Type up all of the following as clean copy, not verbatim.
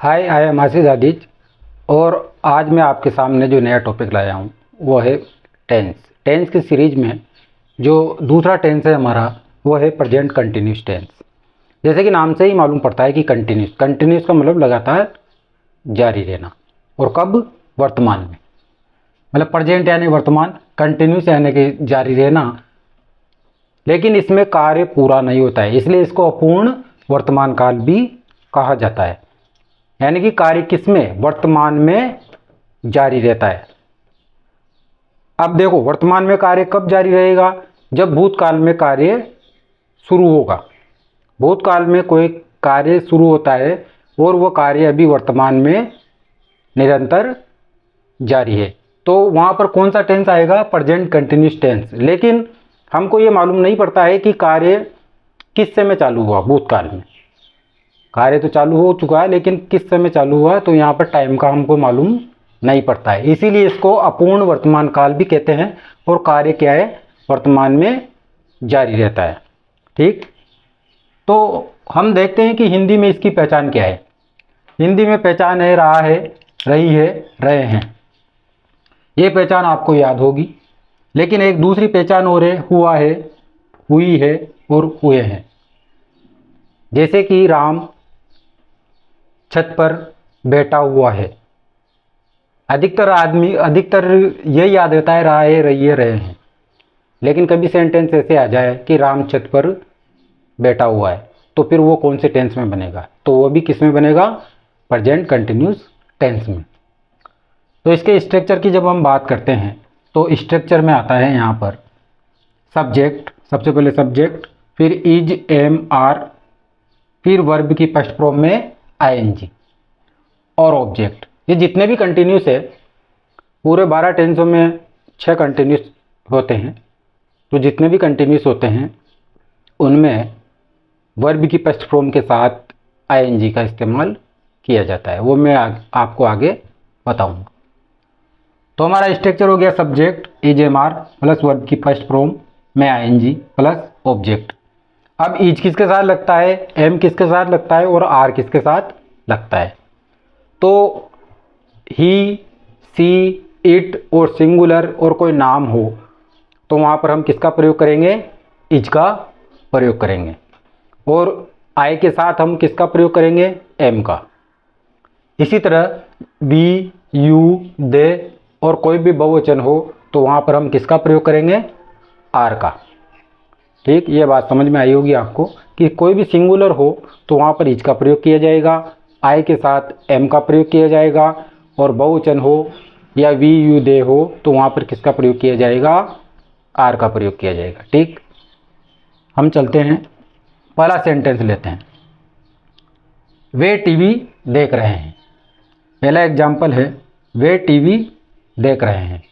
Hi, I am आशीष आदिज। और आज मैं आपके सामने जो नया टॉपिक लाया हूँ वो है टेंस। टेंस की सीरीज में जो दूसरा टेंस है हमारा वो है प्रेजेंट कंटिन्यूस टेंस। जैसे कि नाम से ही मालूम पड़ता है कि कंटिन्यूस कंटिन्यूस का मतलब लगातार जारी रहना। और कब? वर्तमान में। मतलब प्रेजेंट यानी वर्तमान, कंटिन्यूस यानी कि जारी रहना। लेकिन इसमें कार्य पूरा नहीं होता है, इसलिए इसको अपूर्ण वर्तमान काल भी कहा जाता है। यानी कि कार्य किसमें? वर्तमान में जारी रहता है। अब देखो, वर्तमान में कार्य कब जारी रहेगा? जब भूतकाल में कार्य शुरू होगा। भूतकाल में कोई कार्य शुरू होता है और वो कार्य अभी वर्तमान में निरंतर जारी है, तो वहां पर कौन सा टेंस आएगा? Present continuous tense. लेकिन हमको ये मालूम नहीं पड़ता है कि कार्य किस समय चालू हुआ। भूतकाल में कार्य तो चालू हो चुका है, लेकिन किस समय चालू हुआ, तो यहाँ पर टाइम का हमको मालूम नहीं पड़ता है। इसीलिए इसको अपूर्ण वर्तमान काल भी कहते हैं। और कार्य क्या है? वर्तमान में जारी रहता है। ठीक, तो हम देखते हैं कि हिंदी में इसकी पहचान क्या है। हिंदी में पहचान है रहा है, रही है, रहे हैं। ये पहचान आपको याद होगी। लेकिन एक दूसरी पहचान और है, हुआ है, हुई है और हुए हैं। जैसे कि राम छत पर बैठा हुआ है। अधिकतर यही याद रहता है, रहा है, रही है, रहे हैं। लेकिन कभी सेंटेंस ऐसे आ जाए कि राम छत पर बैठा हुआ है, तो फिर वो कौन से टेंस में बनेगा? तो वो भी किस में बनेगा? प्रेजेंट कंटिन्यूस टेंस में। तो इसके स्ट्रक्चर की जब हम बात करते हैं तो स्ट्रक्चर में आता है यहाँ पर सब्जेक्ट, सबसे पहले सब्जेक्ट, फिर इज, एम, आर, फिर वर्ब की फर्स्ट फॉर्म में आईएनजी और ऑब्जेक्ट। ये जितने भी कंटिन्यूस है, पूरे 12 टेंसों में 6 कंटिन्यूस होते हैं। तो जितने भी कंटिन्यूस होते हैं उनमें वर्ब की फर्स्ट फॉर्म के साथ आईएनजी का इस्तेमाल किया जाता है। वो मैं आपको आगे बताऊंगा। तो हमारा स्ट्रक्चर हो गया subject is, am, are plus verb की फर्स्ट फॉर्म में आईएनजी प्लस ऑब्जेक्ट। अब इज किसके साथ लगता है, एम किसके साथ लगता है और आर किसके साथ लगता है? तो ही, सी, इट और सिंगुलर और कोई नाम हो तो वहाँ पर हम किसका प्रयोग करेंगे? इज का प्रयोग करेंगे। और आई के साथ हम किसका प्रयोग करेंगे? एम का। इसी तरह वी, यू, दे और कोई भी बहुवचन हो तो वहाँ पर हम किसका प्रयोग करेंगे? आर का। ठीक, ये बात समझ में आई होगी आपको कि कोई भी सिंगुलर हो तो वहाँ पर इज का प्रयोग किया जाएगा, आई के साथ एम का प्रयोग किया जाएगा, और बहुवचन हो या वी, यू, दे हो तो वहाँ पर किसका प्रयोग किया जाएगा? आर का प्रयोग किया जाएगा। ठीक, हम चलते हैं, पहला सेंटेंस लेते हैं। वे टीवी देख रहे हैं। पहला एग्जाम्पल है, वे टीवी देख रहे हैं।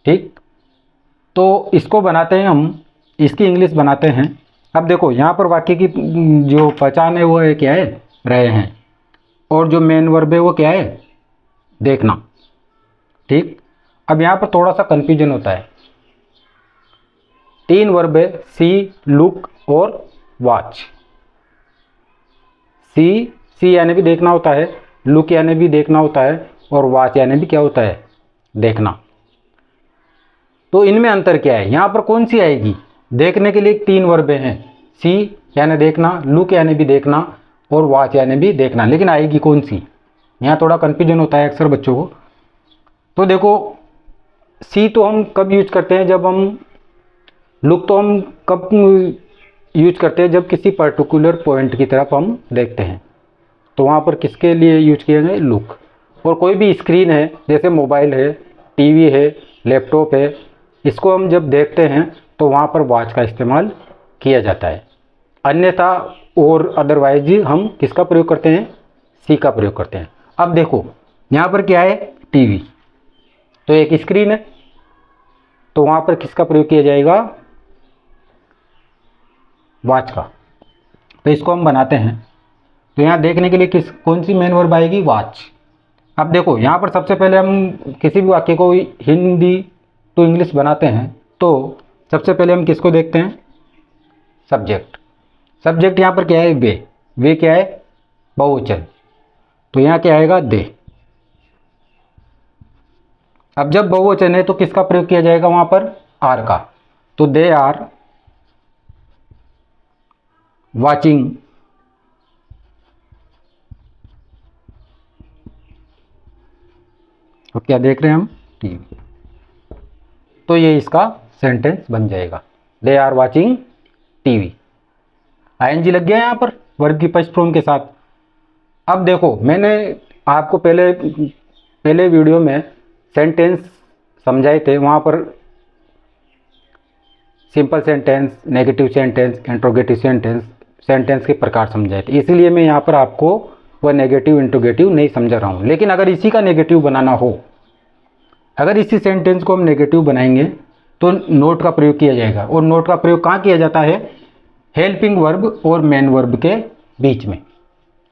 ठीक, तो इसको बनाते हैं हम, इसकी इंग्लिश बनाते हैं। अब देखो, यहाँ पर वाक्य की जो पहचान है वो है क्या है? रहे हैं। और जो मेन वर्ब है वो क्या है? देखना। ठीक, अब यहाँ पर थोड़ा सा कंफ्यूजन होता है। 3 वर्ब है, सी, लुक और वॉच। सी यानी भी देखना होता है, लुक यानी भी देखना होता है, और वॉच यानी भी क्या होता है? देखना। तो इनमें अंतर क्या है? यहाँ पर कौन सी आएगी? देखने के लिए 3 वर्बें हैं, सी यानी देखना, लुक यानी भी देखना और वॉच यानी भी देखना। लेकिन आएगी कौन सी? यहाँ थोड़ा कन्फ्यूजन होता है अक्सर बच्चों को। तो देखो, सी तो हम कब यूज करते हैं? जब हम, लुक तो हम कब यूज करते हैं? जब किसी पर्टिकुलर पॉइंट की तरफ हम देखते हैं, तो वहाँ पर किसके लिए यूज किया जाए? लुक। और कोई भी स्क्रीन है, जैसे मोबाइल है, टीवी है, लैपटॉप है, इसको हम जब देखते हैं तो वहाँ पर वॉच का इस्तेमाल किया जाता है। अन्यथा और अदरवाइज हम किसका प्रयोग करते हैं? सी का प्रयोग करते हैं। अब देखो, यहाँ पर क्या है? टीवी, तो एक स्क्रीन है, तो वहाँ पर किसका प्रयोग किया जाएगा? वॉच का। तो इसको हम बनाते हैं। तो यहाँ देखने के लिए कौन सी मेन वर्ब आएगी? वॉच। अब देखो, यहाँ पर सबसे पहले हम किसी भी वाक्य को हिंदी टू इंग्लिश बनाते हैं तो सबसे पहले हम किसको देखते हैं? सब्जेक्ट। सब्जेक्ट यहाँ पर क्या है? वे क्या है? बहुवचन। तो यहाँ क्या आएगा, दे। अब जब बहुवचन है तो किसका प्रयोग किया जाएगा वहां पर, आर का। तो दे आर वाचिंग तो क्या देख रहे हैं हम, टीवी। तो ये इसका सेंटेंस बन जाएगा, they are watching TV. ING लग गया यहाँ पर वर्ब की फर्स्ट फॉर्म के साथ। अब देखो मैंने आपको पहले वीडियो में सेंटेंस समझाए थे, वहाँ पर simple sentence, negative sentence, interrogative sentence के प्रकार समझाए थे। इसीलिए मैं यहाँ पर आपको वह नेगेटिव इंट्रोगेटिव नहीं समझा रहा हूँ। लेकिन अगर इसी का नेगेटिव बनाना हो, अगर इसी सेंटेंस को हम नेगेटिव बनाएंगे तो नोट का प्रयोग किया जाएगा। और नोट का प्रयोग कहाँ किया जाता है, हेल्पिंग वर्ब और मेन वर्ब के बीच में।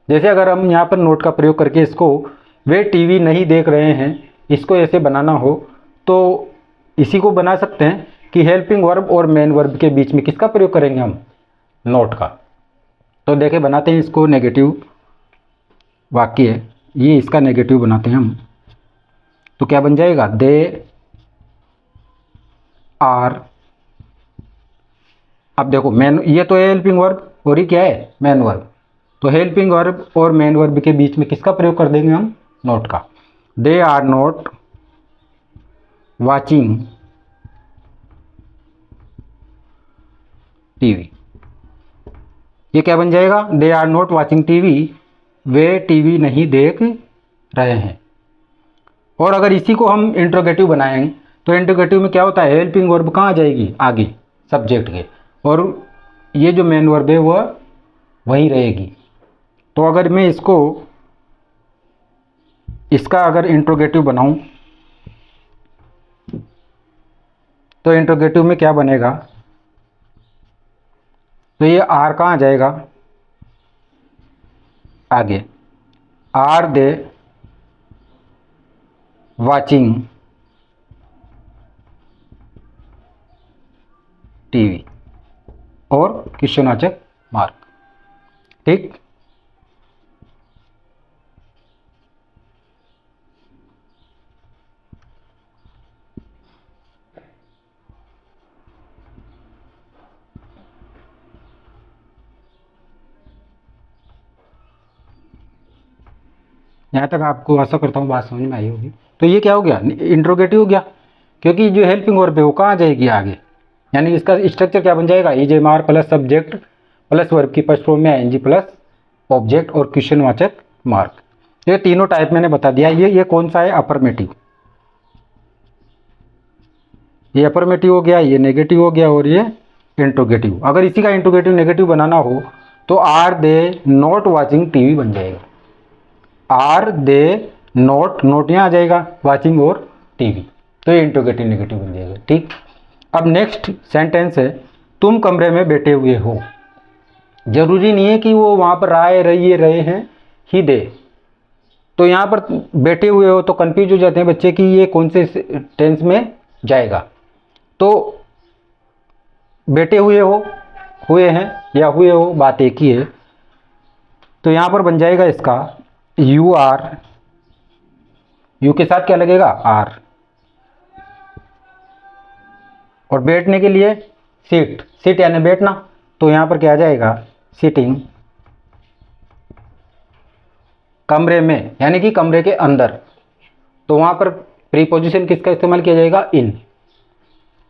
जैसे अगर हम यहाँ पर नोट का प्रयोग करके इसको वे टीवी नहीं देख रहे हैं, इसको ऐसे बनाना हो तो इसी को बना सकते हैं कि हेल्पिंग वर्ब और मेन वर्ब के बीच में किसका प्रयोग करेंगे हम, नोट का। तो देखे बनाते हैं इसको, नेगेटिव वाक्य है ये, इसका नेगेटिव बनाते हैं हम। तो क्या बन जाएगा, दे आर। अब देखो मेन, ये तो है हेल्पिंग वर्ब और ये क्या है, मेन वर्ब। तो हेल्पिंग वर्ब और मेन वर्ब के बीच में किसका प्रयोग कर देंगे हम, नोट का। They are not watching TV. ये क्या बन जाएगा, they are not watching TV, वे टीवी नहीं देख रहे हैं। और अगर इसी को हम इंट्रोगेटिव बनाएंगे तो इंट्रोगेटिव में क्या होता है, हेल्पिंग वर्ब कहाँ आ जाएगी, आगे सब्जेक्ट के, और ये जो मेन वर्ब है वह वहीं रहेगी। तो अगर मैं इसका अगर इंट्रोगेटिव बनाऊं तो इंट्रोगेटिव में क्या बनेगा, तो ये आर कहाँ आ जाएगा, आगे, आर दे वाचिंग टीवी और क्वेश्चनवाचक मार्क। ठीक, यहाँ तक आपको आशा करता हूँ बात समझ में आई होगी। तो ये क्या हो गया, इंट्रोगेटिव हो गया, क्योंकि जो हेल्पिंग वर्ब है वो कहाँ आ जाएगी, आगे। यानी इसका स्ट्रक्चर क्या बन जाएगा, इजेमार प्लस सब्जेक्ट प्लस वर्ब की फर्स्ट फॉर्म में आईएनजी प्लस ऑब्जेक्ट और क्वेश्चनवाचक मार्क। ये तीनों टाइप मैंने बता दिया। ये कौन सा है, अफर्मेटिव। ये अफर्मेटिव हो गया, ये नेगेटिव हो गया और ये इंट्रोगेटिव। अगर इसी का इंट्रोगेटिव नेगेटिव बनाना हो तो are they not watching TV बन जाएगा। आर दे नोट यहाँ आ जाएगा, वाचिंग और टीवी। तो ये इंट्रोगेटिव नेगेटिव बन जाएगा। ठीक, अब नेक्स्ट सेंटेंस है, तुम कमरे में बैठे हुए हो। जरूरी नहीं है कि वो वहाँ पर रहे हैं ही दे। तो यहाँ पर बैठे हुए हो तो कंफ्यूज हो जाते हैं बच्चे कि ये कौन से टेंस में जाएगा। तो बैठे हुए हो, हुए हैं या हुए हो, बात एक ही है। तो यहाँ पर बन जाएगा इसका यू आर, यू के साथ क्या लगेगा, आर। और बैठने के लिए सीट, सीट यानी बैठना, तो यहाँ पर क्या आ जाएगा, सिटिंग। कमरे में यानी कि कमरे के अंदर, तो वहाँ पर प्रीपोजिशन किसका इस्तेमाल किया जाएगा, in.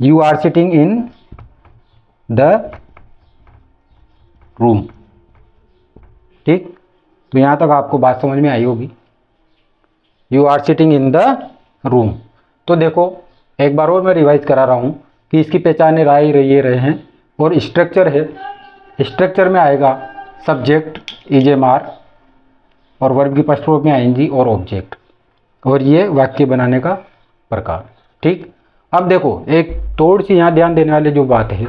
You are sitting in the room. ठीक, तो यहाँ तक आपको बात समझ में आई होगी, you are sitting in the room. तो देखो एक बार और मैं रिवाइज करा रहा हूँ कि इसकी पहचान रहे हैं। और स्ट्रक्चर है, स्ट्रक्चर में आएगा सब्जेक्ट इजेमार और वर्ब की फर्स्ट फॉर्म में आईएनजी और ऑब्जेक्ट, और ये वाक्य बनाने का प्रकार। ठीक, अब देखो एक थोड़ी सी यहाँ ध्यान देने वाली जो बात है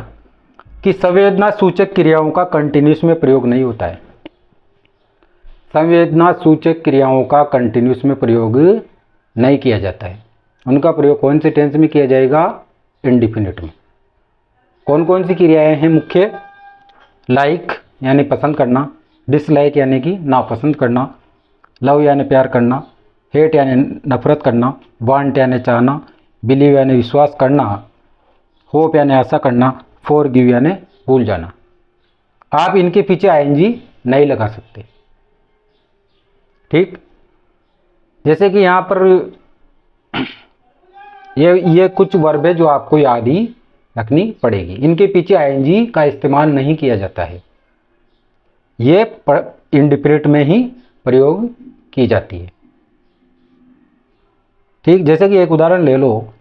कि संवेदना सूचक क्रियाओं का कंटिन्यूस में प्रयोग नहीं होता है। संवेदना सूचक क्रियाओं का कंटिन्यूस में प्रयोग नहीं किया जाता है। उनका प्रयोग कौन से टेंस में किया जाएगा, इंडिफिनिट में। कौन कौन सी क्रियाएं हैं मुख्य, लाइक यानी पसंद करना, डिसलाइक यानी कि नापसंद करना, लव यानी प्यार करना, हेट यानी नफरत करना, वांट यानी चाहना, बिलीव यानी विश्वास करना, होप यानी आशा करना, फॉरगिव यानी भूल जाना। आप इनके पीछे आईएनजी नहीं लगा सकते। ठीक, जैसे कि यहाँ पर ये कुछ वर्ब है जो आपको याद ही रखनी पड़ेगी। इनके पीछे आईएनजी का इस्तेमाल नहीं किया जाता है, ये इंडिफिनिट में ही प्रयोग की जाती है। ठीक, जैसे कि एक उदाहरण ले लो,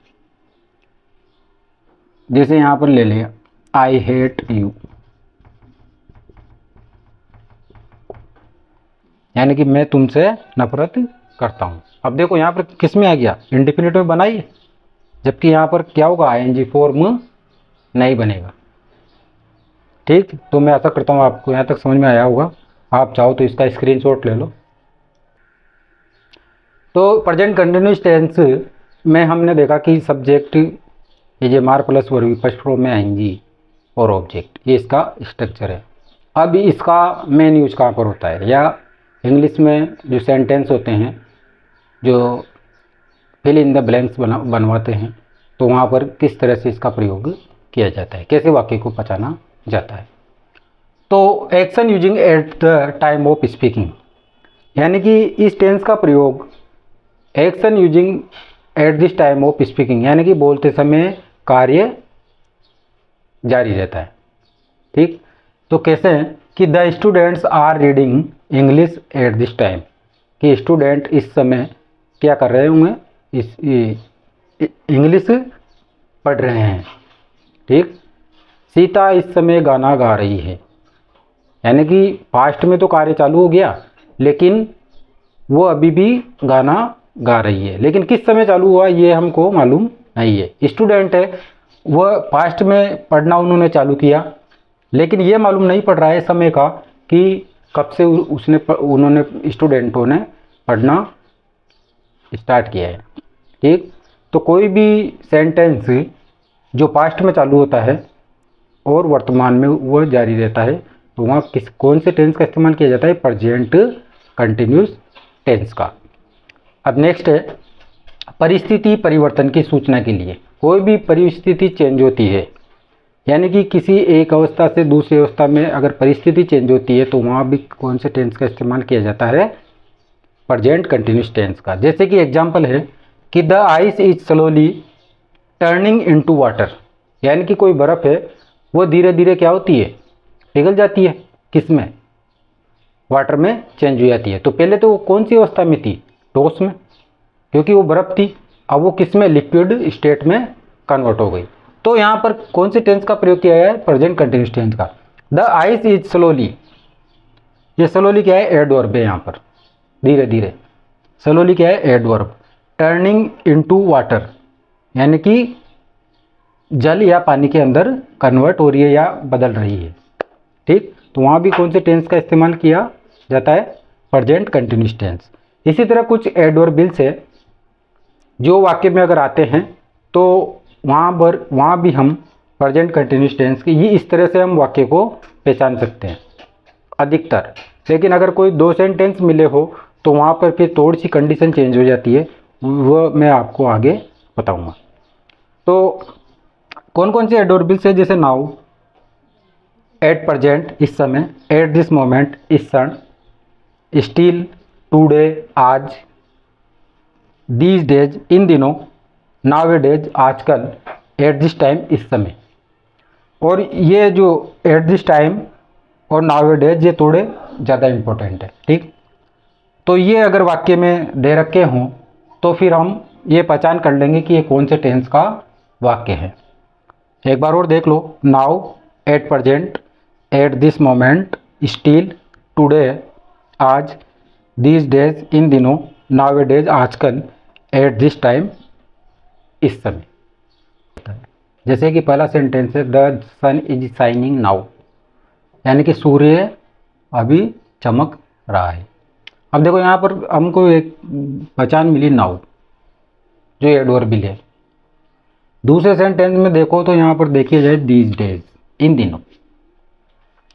जैसे यहां पर ले लिया आई हेट यू, यानी कि मैं तुमसे नफरत करता हूं। अब देखो यहां पर किस में आ गया, इंडिफिनिट में बनाइए, जबकि यहां पर क्या होगा, आईएनजी फॉर्म नहीं बनेगा। ठीक, तो मैं आशा करता हूं आपको यहां तक समझ में आया होगा। आप चाहो तो इसका स्क्रीनशॉट ले लो। तो प्रेजेंट कंटिन्यूअस टेंस में हमने देखा कि सब्जेक्ट मार प्लस वर्ब, फर्स्ट फॉर्म में आईएनजी और ऑब्जेक्ट, ये इसका स्ट्रक्चर है। अब इसका मेन यूज कहाँ पर होता है, या इंग्लिश में जो सेंटेंस होते हैं जो फिल इन द ब्लैंक्स बनवाते हैं, तो वहाँ पर किस तरह से इसका प्रयोग किया जाता है, कैसे वाक्य को पहचाना जाता है। तो action using at the time of speaking, यानी कि इस टेंस का प्रयोग action using eight this time of speaking, यानी कि बोलते समय कार्य जारी रहता है। ठीक, तो कैसे हैं कि the students are reading English at this time, कि स्टूडेंट इस समय क्या कर रहे होंगे, इस इंग्लिश पढ़ रहे हैं। ठीक, सीता इस समय गाना गा रही है, यानी कि पास्ट में तो कार्य चालू हो गया, लेकिन वो अभी भी गाना गा रही है, लेकिन किस समय चालू हुआ ये हमको मालूम नहीं है। स्टूडेंट है, वह पास्ट में पढ़ना उन्होंने चालू किया, लेकिन ये मालूम नहीं पड़ रहा है समय का कि कब से उन्होंने स्टूडेंटों ने पढ़ना स्टार्ट किया है। ठीक, तो कोई भी सेंटेंस जो पास्ट में चालू होता है और वर्तमान में वह जारी रहता है, तो वहाँ कौन से टेंस का इस्तेमाल किया जाता है, प्रेजेंट कंटिन्यूस टेंस का। अब नेक्स्ट है परिस्थिति परिवर्तन की सूचना के लिए। कोई भी परिस्थिति चेंज होती है, यानी कि किसी एक अवस्था से दूसरी अवस्था में अगर परिस्थिति चेंज होती है, तो वहाँ भी कौन से टेंस का इस्तेमाल किया जाता है, प्रेजेंट कंटिन्यूस टेंस का। जैसे कि एग्जांपल है कि the ice is slowly turning into water, यानी कि कोई बर्फ़ है वो धीरे धीरे क्या होती है, पिघल जाती है, किस में, वाटर में चेंज हो जाती है। तो पहले तो वो कौन सी अवस्था में थी, ठोस में, क्योंकि वो बर्फ़ थी। अब वो किस में, लिक्विड स्टेट में कन्वर्ट हो गई। तो यहाँ पर कौन से टेंस का प्रयोग किया है, प्रेजेंट कंटिन्यूस टेंस का। द आइस इज स्लोली, ये स्लोली क्या है, एडवर्ब है यहाँ पर, धीरे धीरे। स्लोली क्या है, एडवर्ब। टर्निंग इनटू वाटर, यानी कि जल या पानी के अंदर कन्वर्ट हो रही है या बदल रही है। ठीक, तो वहाँ भी कौन से टेंस का इस्तेमाल किया जाता है, प्रेजेंट कंटिन्यूस टेंस। इसी तरह कुछ एडवर्बिल्स है जो वाक्य में अगर आते हैं तो वहाँ भी हम प्रेजेंट कंटिन्यूस टेंस की इस तरह से हम वाक्य को पहचान सकते हैं अधिकतर। लेकिन अगर कोई दो सेंटेंस मिले हो तो वहाँ पर फिर थोड़ी सी कंडीशन चेंज हो जाती है, वो मैं आपको आगे बताऊँगा। तो कौन कौन से एडवर्बिल्स है, जैसे नाउ, एट प्रेजेंट इस समय, एट दिस मोमेंट इस क्षण, स्टिल टुडे आज, दीज डेज इन दिनों, नाउ डेज आजकल, एट दिस टाइम इस समय। और ये जो एट दिस टाइम और नाउ डेज ये थोड़े ज़्यादा इम्पोर्टेंट है। ठीक, तो ये अगर वाक्य में दे रखे हों तो फिर हम ये पहचान कर लेंगे कि ये कौन से टेंस का वाक्य है। एक बार और देख लो, now, at present, at this moment, still, today आज, दीज डेज इन दिनों, नाउ डेज आजकल, एट दिस टाइम इस समय। जैसे कि पहला सेंटेंस है the sun is shining now, यानी कि सूर्य अभी चमक रहा है। अब देखो यहाँ पर हमको एक पहचान मिली, नाउ जो एडवर्बिल है। दूसरे सेंटेंस में देखो तो यहाँ पर देखिए जाए दीज डेज इन दिनों,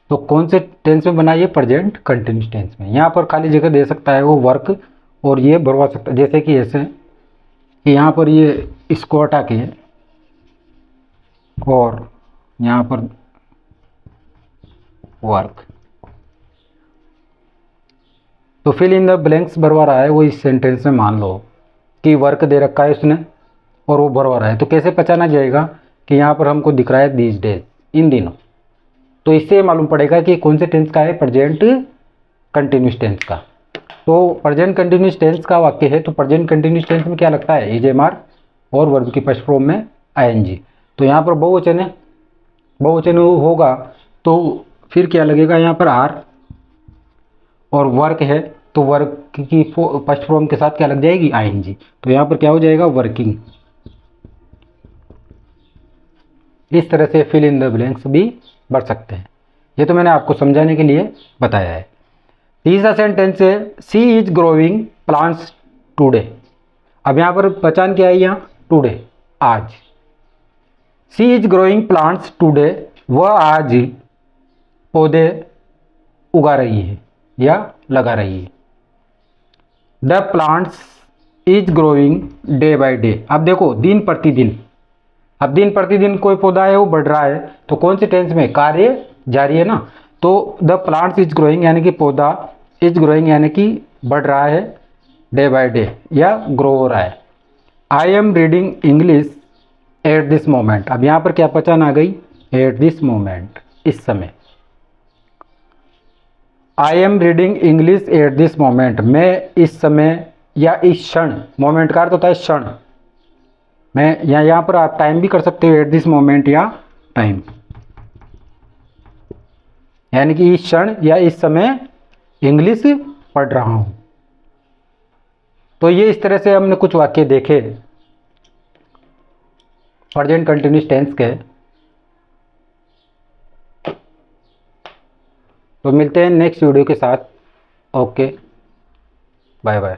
तो कौन से टेंस में बनाइए? प्रेजेंट कंटिन्यूस टेंस में। यहाँ पर खाली जगह दे सकता है वो वर्क, और ये भरवा सकता है, जैसे कि ऐसे कि यहाँ पर ये इसको हटा के और यहाँ पर वर्क, तो फिल इन द ब्लैंक्स भरवा रहा है वो इस सेंटेंस में। मान लो कि वर्क दे रखा है उसने और वो भरवा रहा है, तो कैसे पहचाना जाएगा कि यहाँ पर हमको दिख रहा है दीज डेज, इन दिनों, तो इससे मालूम पड़ेगा कि कौन से टेंस का है? प्रेजेंट कंटिन्यूस टेंस का। तो प्रेजेंट कंटिन्यूस टेंस का वाक्य है, तो प्रेजेंट कंटिन्यूस टेंस में क्या लगता है? इज, एम, आर और वर्ब की फर्स्ट फॉर्म में आईएनजी। तो यहाँ पर बहुवचन है, बहुवचन होगा तो फिर क्या लगेगा? यहाँ पर आर, और वर्क है तो वर्क की फर्स्ट फॉर्म के साथ क्या लग जाएगी? आईएनजी। तो यहाँ पर क्या हो जाएगा? वर्किंग। इस तरह से फिल इन द ब्लैंक्स भी भर सकते हैं। ये तो मैंने आपको समझाने के लिए बताया है। तीसरा सेंटेंस है सी इज ग्रोइंग प्लांट्स टुडे। अब यहाँ पर पहचान क्या है? यहाँ टुडे, आज। सी इज ग्रोइंग प्लांट्स टुडे, वह आज पौधे उगा रही है या लगा रही है। The plants is growing day by day. अब देखो दिन प्रतिदिन, अब दिन प्रतिदिन कोई पौधा है वो बढ़ रहा है, तो कौन से टेंस में? कार्य जारी है ना। तो द प्लांट्स इज ग्रोइंग यानी कि पौधा, इज ग्रोइंग यानी कि बढ़ रहा है, डे बाय डे या ग्रो हो रहा है। I am reading English at this moment. अब यहाँ पर क्या पहचान आ गई? एट दिस मोमेंट, इस समय। I am reading English at this moment, मैं इस समय या इस क्षण, मोमेंट का अर्थ होता है क्षण। मैं यहाँ पर आप टाइम भी कर सकते हो, एट दिस मोमेंट या टाइम, यानी कि इस क्षण या इस समय इंग्लिश पढ़ रहा हूं। तो ये इस तरह से हमने कुछ वाक्य देखे प्रेजेंट कंटिन्यूस टेंस के। तो मिलते हैं नेक्स्ट वीडियो के साथ। Okay, bye bye.